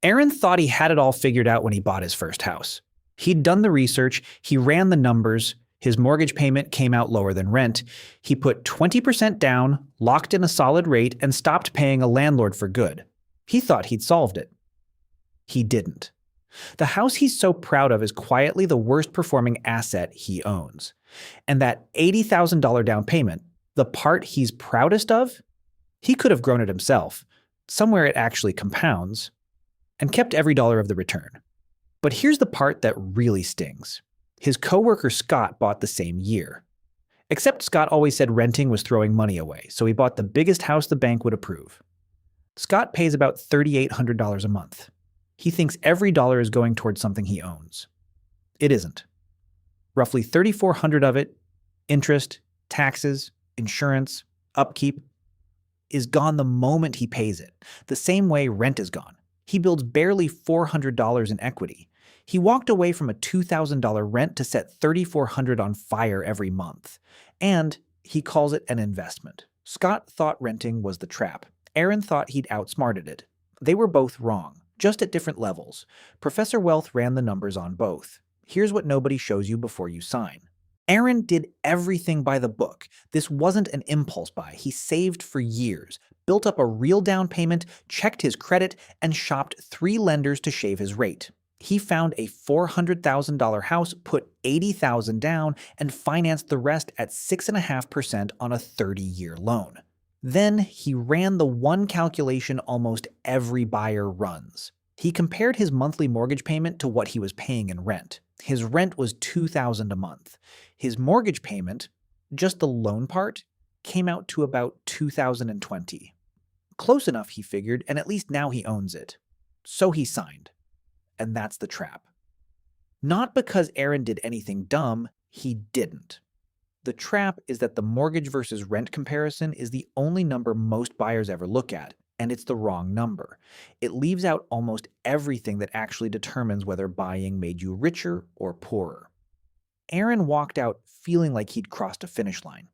Aaron thought he had it all figured out when he bought his first house. He'd done the research, he ran the numbers, his mortgage payment came out lower than rent, he put 20% down, locked in a solid rate, and stopped paying a landlord for good. He thought he'd solved it. He didn't. The house he's so proud of is quietly the worst performing asset he owns. And that $80,000 down payment, the part he's proudest of, he could have grown it himself, somewhere it actually compounds, and kept every dollar of the return. But here's the part that really stings. His coworker Scott bought the same year. Except Scott always said renting was throwing money away, so he bought the biggest house the bank would approve. Scott pays about $3,800 a month. He thinks every dollar is going towards something he owns. It isn't. Roughly $3,400 of it, interest, taxes, insurance, upkeep, is gone the moment he pays it, the same way rent is gone. He builds barely $400 in equity. He walked away from a $2,000 rent to set $3,400 on fire every month. And he calls it an investment. Scott thought renting was the trap. Aaron thought he'd outsmarted it. They were both wrong, just at different levels. Professor Wealth ran the numbers on both. Here's what nobody shows you before you sign. Aaron did everything by the book. This wasn't an impulse buy. He saved for years, built up a real down payment, checked his credit, and shopped 3 lenders to shave his rate. He found a $400,000 house, put $80,000 down, and financed the rest at 6.5% on a 30-year loan. Then he ran the one calculation almost every buyer runs. He compared his monthly mortgage payment to what he was paying in rent. His rent was $2,000 a month. His mortgage payment, just the loan part, came out to about $2,020. Close enough, he figured, and at least now he owns it. So he signed. And that's the trap. Not because Aaron did anything dumb, he didn't. The trap is that the mortgage versus rent comparison is the only number most buyers ever look at, and it's the wrong number. It leaves out almost everything that actually determines whether buying made you richer or poorer. Aaron walked out feeling like he'd crossed a finish line.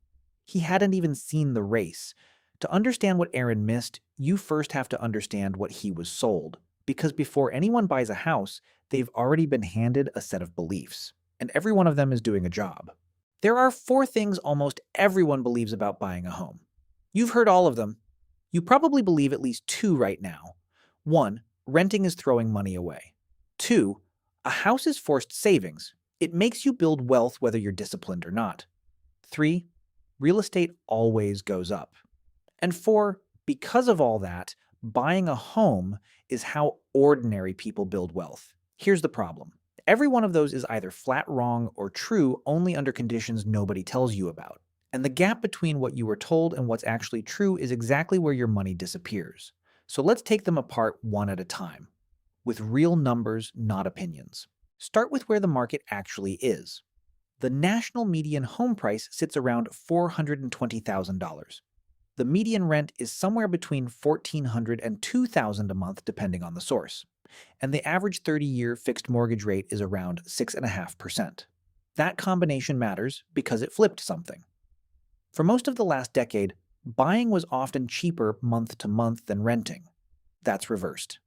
He hadn't even seen the race. To understand what Aaron missed, you first have to understand what he was sold. Because before anyone buys a house, they've already been handed a set of beliefs. And every one of them is doing a job. There are 4 things almost everyone believes about buying a home. You've heard all of them. You probably believe at least 2 right now. 1, renting is throwing money away. 2, a house is forced savings. It makes you build wealth whether you're disciplined or not. 3, real estate always goes up. And 4, because of all that, buying a home is how ordinary people build wealth. Here's the problem. Every one of those is either flat wrong or true only under conditions nobody tells you about. And the gap between what you were told and what's actually true is exactly where your money disappears. So let's take them apart one at a time, with real numbers, not opinions. Start with where the market actually is. The national median home price sits around $420,000. The median rent is somewhere between $1,400 and $2,000 a month depending on the source. And the average 30-year fixed mortgage rate is around 6.5%. That combination matters because it flipped something. For most of the last decade, buying was often cheaper month to month than renting. That's reversed.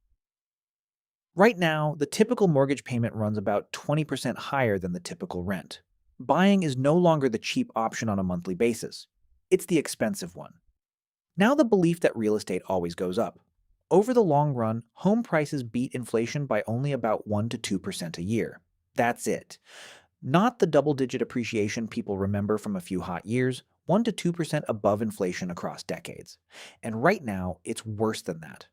Right now, the typical mortgage payment runs about 20% higher than the typical rent. Buying is no longer the cheap option on a monthly basis. It's the expensive one. Now the belief that real estate always goes up. Over the long run, home prices beat inflation by only about 1 to 2% a year. That's it. Not the double-digit appreciation people remember from a few hot years, 1 to 2% above inflation across decades. And right now, it's worse than that.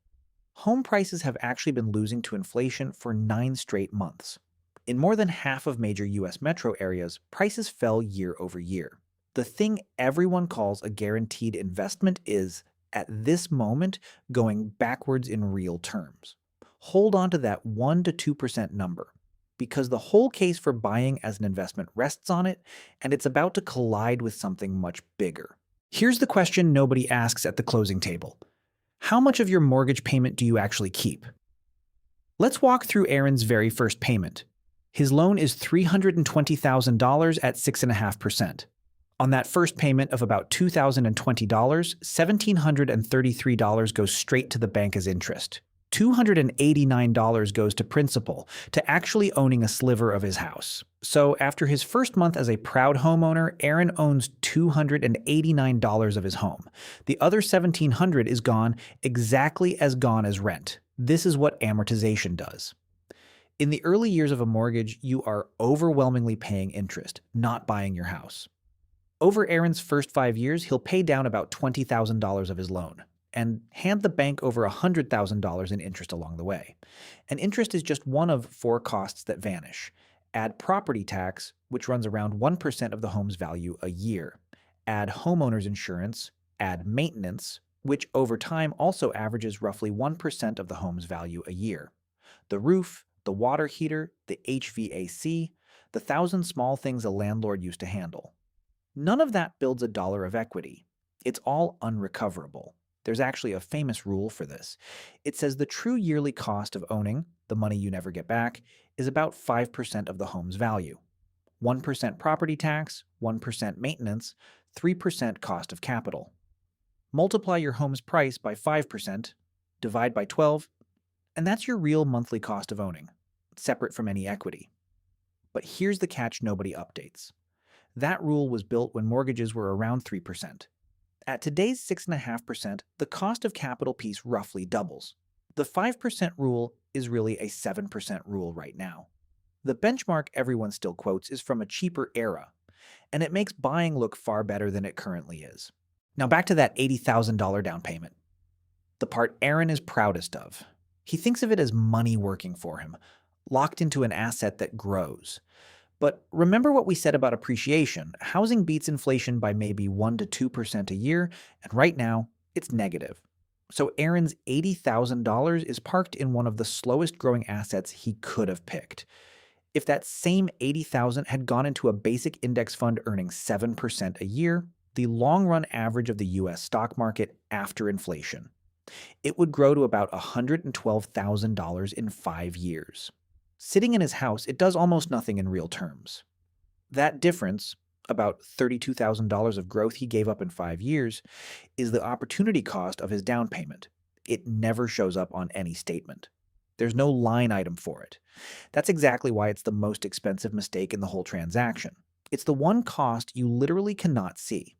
Home prices have actually been losing to inflation for 9 straight months. In more than half of major U.S. metro areas, prices fell year over year. The thing everyone calls a guaranteed investment is, at this moment, going backwards in real terms. Hold on to that 1 to 2% number, because the whole case for buying as an investment rests on it, and it's about to collide with something much bigger. Here's the question nobody asks at the closing table. How much of your mortgage payment do you actually keep? Let's walk through Aaron's very first payment. His loan is $320,000 at 6.5%. On that first payment of about $2,020, $1,733 goes straight to the bank as interest. $289 goes to principal, to actually owning a sliver of his house. So after his first month as a proud homeowner, Aaron owns $289 of his home. The other $1,700 is gone, exactly as gone as rent. This is what amortization does. In the early years of a mortgage, you are overwhelmingly paying interest, not buying your house. Over Aaron's first 5 years, he'll pay down about $20,000 of his loan and hand the bank over $100,000 in interest along the way. And interest is just one of 4 costs that vanish. Add property tax, which runs around 1% of the home's value a year. Add homeowner's insurance. Add maintenance, which over time also averages roughly 1% of the home's value a year. The roof, the water heater, the HVAC, the 1,000 small things a landlord used to handle. None of that builds a dollar of equity. It's all unrecoverable. There's actually a famous rule for this. It says the true yearly cost of owning, the money you never get back, is about 5% of the home's value. 1% property tax, 1% maintenance, 3% cost of capital. Multiply your home's price by 5%, divide by 12, and that's your real monthly cost of owning, separate from any equity. But here's the catch nobody updates. That rule was built when mortgages were around 3%. At today's 6.5%, the cost of capital piece roughly doubles. The 5% rule is really a 7% rule right now. The benchmark everyone still quotes is from a cheaper era, and it makes buying look far better than it currently is. Now back to that $80,000 down payment. The part Aaron is proudest of. He thinks of it as money working for him, locked into an asset that grows. But remember what we said about appreciation. Housing beats inflation by maybe 1 to 2% a year, and right now, it's negative. So Aaron's $80,000 is parked in one of the slowest growing assets he could have picked. If that same $80,000 had gone into a basic index fund earning 7% a year, the long-run average of the US stock market after inflation, it would grow to about $112,000 in 5 years. Sitting in his house, it does almost nothing in real terms. That difference, about $32,000 of growth he gave up in 5 years, is the opportunity cost of his down payment. It never shows up on any statement. There's no line item for it. That's exactly why it's the most expensive mistake in the whole transaction. It's the one cost you literally cannot see.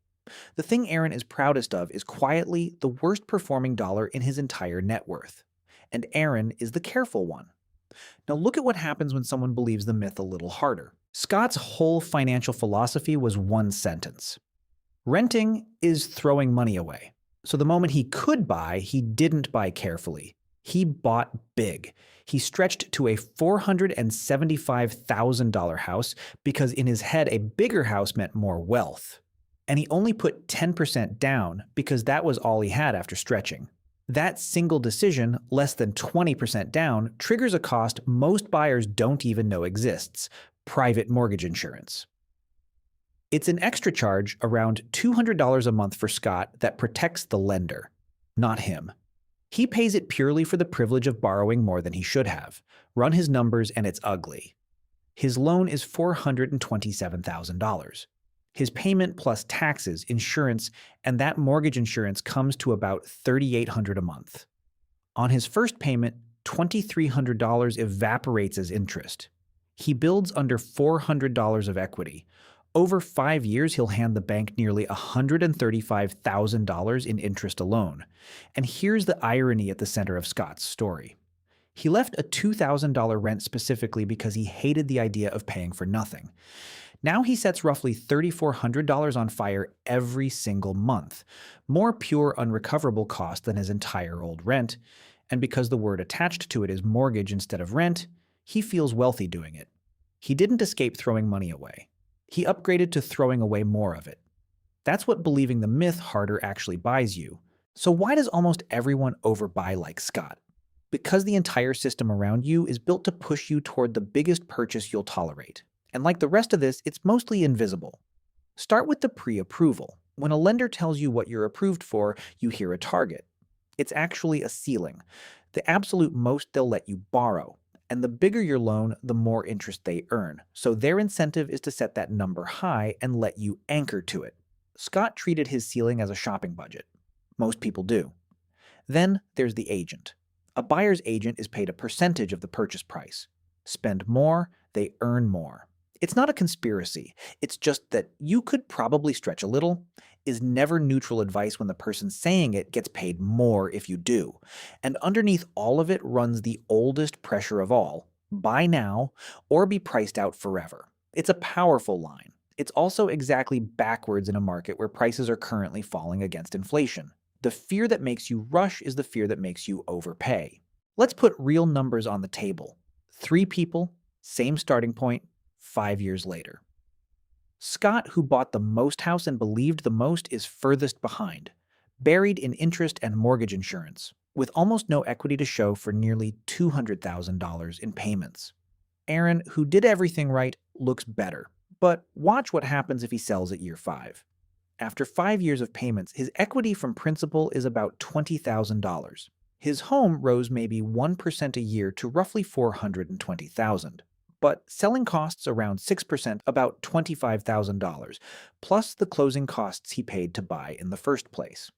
The thing Aaron is proudest of is quietly the worst performing dollar in his entire net worth. And Aaron is the careful one. Now look at what happens when someone believes the myth a little harder. Scott's whole financial philosophy was one sentence. Renting is throwing money away. So the moment he could buy, he didn't buy carefully. He bought big. He stretched to a $475,000 house because in his head a bigger house meant more wealth. And he only put 10% down because that was all he had after stretching. That single decision, less than 20% down, triggers a cost most buyers don't even know exists: private mortgage insurance. It's an extra charge, around $200 a month for Scott, that protects the lender, not him. He pays it purely for the privilege of borrowing more than he should have. Run his numbers and it's ugly. His loan is $427,000. His payment plus taxes, insurance, and that mortgage insurance comes to about $3,800 a month. On his first payment, $2,300 evaporates as interest. He builds under $400 of equity. Over 5 years, he'll hand the bank nearly $135,000 in interest alone. And here's the irony at the center of Scott's story. He left a $2,000 rent specifically because he hated the idea of paying for nothing. Now he sets roughly $3,400 on fire every single month, more pure unrecoverable cost than his entire old rent, and because the word attached to it is mortgage instead of rent, he feels wealthy doing it. He didn't escape throwing money away. He upgraded to throwing away more of it. That's what believing the myth harder actually buys you. So why does almost everyone overbuy like Scott? Because the entire system around you is built to push you toward the biggest purchase you'll tolerate. And like the rest of this, it's mostly invisible. Start with the pre-approval. When a lender tells you what you're approved for, you hear a target. It's actually a ceiling, the absolute most they'll let you borrow. And the bigger your loan, the more interest they earn. So their incentive is to set that number high and let you anchor to it. Scott treated his ceiling as a shopping budget. Most people do. Then there's the agent. A buyer's agent is paid a percentage of the purchase price. Spend more, they earn more. It's not a conspiracy. It's just that you could probably stretch a little is never neutral advice when the person saying it gets paid more if you do. And underneath all of it runs the oldest pressure of all: buy now or be priced out forever. It's a powerful line. It's also exactly backwards in a market where prices are currently falling against inflation. The fear that makes you rush is the fear that makes you overpay. Let's put real numbers on the table. 3 people, same starting point, 5 years later. Scott, who bought the most house and believed the most, is furthest behind, buried in interest and mortgage insurance, with almost no equity to show for nearly $200,000 in payments. Aaron, who did everything right, looks better. But watch what happens if he sells at year 5. After 5 years of payments, his equity from principal is about $20,000. His home rose maybe 1% a year to roughly $420,000. But selling costs around 6%, about $25,000, plus the closing costs he paid to buy in the first place.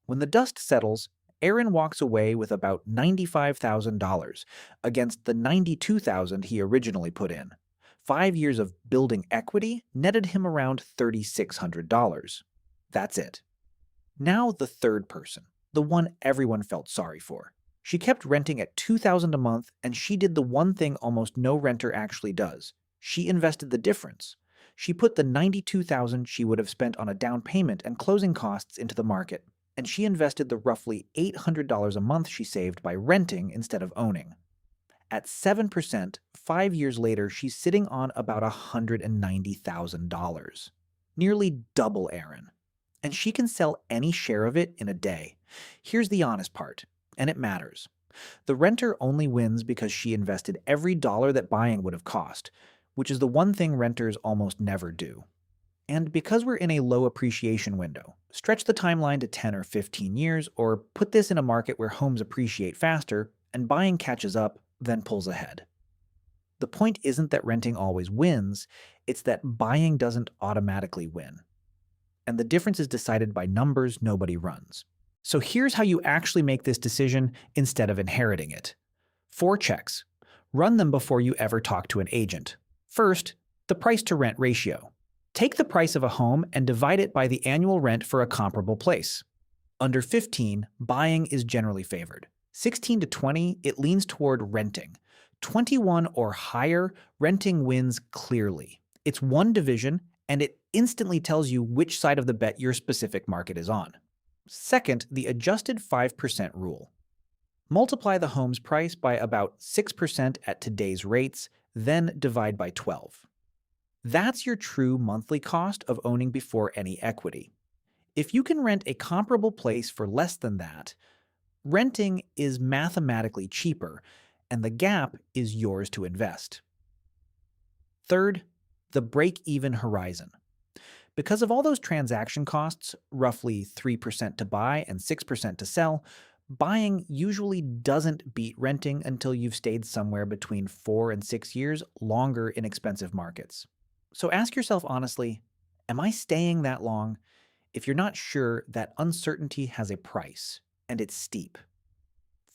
When the dust settles, Aaron walks away with about $95,000 against the $92,000 he originally put in. 5 years of building equity netted him around $3,600. That's it. Now the third person, the one everyone felt sorry for. She kept renting at $2,000 a month, and she did the one thing almost no renter actually does. She invested the difference. She put the $92,000 she would have spent on a down payment and closing costs into the market, and she invested the roughly $800 a month she saved by renting instead of owning. At 7%, 5 years later, she's sitting on about $190,000. Nearly double Aaron. And she can sell any share of it in a day. Here's the honest part, and it matters. The renter only wins because she invested every dollar that buying would have cost, which is the one thing renters almost never do. And because we're in a low appreciation window, stretch the timeline to 10 or 15 years, or put this in a market where homes appreciate faster and buying catches up, then pulls ahead. The point isn't that renting always wins, it's that buying doesn't automatically win. And the difference is decided by numbers nobody runs. So here's how you actually make this decision instead of inheriting it. 4 checks. Run them before you ever talk to an agent. First, the price to rent ratio. Take the price of a home and divide it by the annual rent for a comparable place. Under 15, buying is generally favored. 16 to 20, it leans toward renting. 21 or higher, renting wins clearly. It's one division, and it instantly tells you which side of the bet your specific market is on. Second, the adjusted 5% rule. Multiply the home's price by about 6% at today's rates, then divide by 12. That's your true monthly cost of owning before any equity. If you can rent a comparable place for less than that, renting is mathematically cheaper, and the gap is yours to invest. Third, the break-even horizon. Because of all those transaction costs, roughly 3% to buy and 6% to sell, buying usually doesn't beat renting until you've stayed somewhere between 4 and 6 years longer in expensive markets. So ask yourself honestly, am I staying that long? If you're not sure, that uncertainty has a price, and it's steep.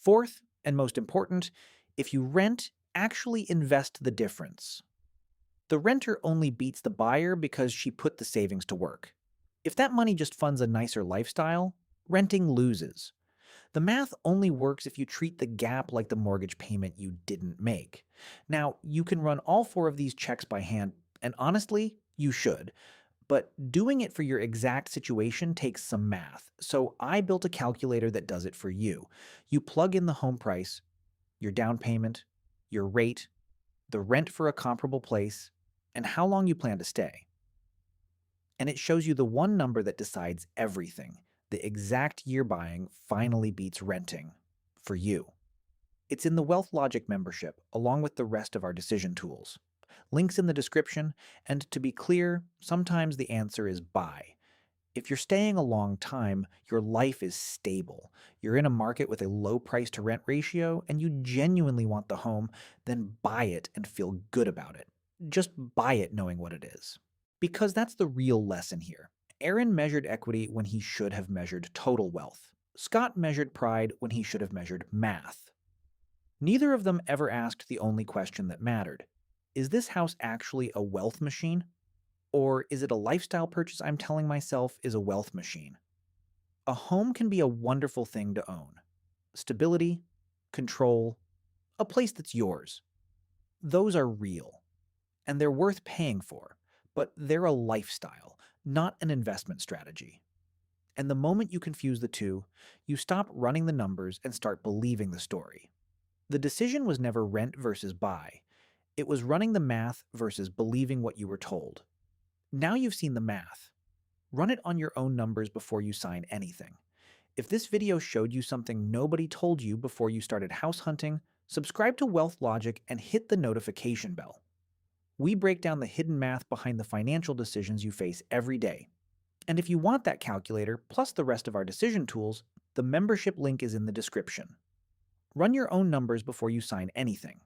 Fourth, and most important, if you rent, actually invest the difference. The renter only beats the buyer because she put the savings to work. If that money just funds a nicer lifestyle, renting loses. The math only works if you treat the gap like the mortgage payment you didn't make. Now, you can run all 4 of these checks by hand, and honestly, you should. But doing it for your exact situation takes some math, so I built a calculator that does it for you. You plug in the home price, your down payment, your rate, the rent for a comparable place, and how long you plan to stay. And it shows you the one number that decides everything. The exact year buying finally beats renting. For you. It's in the Wealth Logic membership, along with the rest of our decision tools. Links in the description, and to be clear, sometimes the answer is buy. If you're staying a long time, your life is stable. You're in a market with a low price to rent ratio, and you genuinely want the home, then buy it and feel good about it. Just buy it knowing what it is. Because that's the real lesson here. Aaron measured equity when he should have measured total wealth. Scott measured pride when he should have measured math. Neither of them ever asked the only question that mattered. Is this house actually a wealth machine? Or is it a lifestyle purchase I'm telling myself is a wealth machine? A home can be a wonderful thing to own. Stability, control, a place that's yours. Those are real, and they're worth paying for, but they're a lifestyle, not an investment strategy. And the moment you confuse the two, you stop running the numbers and start believing the story. The decision was never rent versus buy. It was running the math versus believing what you were told. Now you've seen the math. Run it on your own numbers before you sign anything. If this video showed you something nobody told you before you started house hunting, subscribe to Wealth Logic and hit the notification bell. We break down the hidden math behind the financial decisions you face every day. And if you want that calculator, plus the rest of our decision tools, the membership link is in the description. Run your own numbers before you sign anything.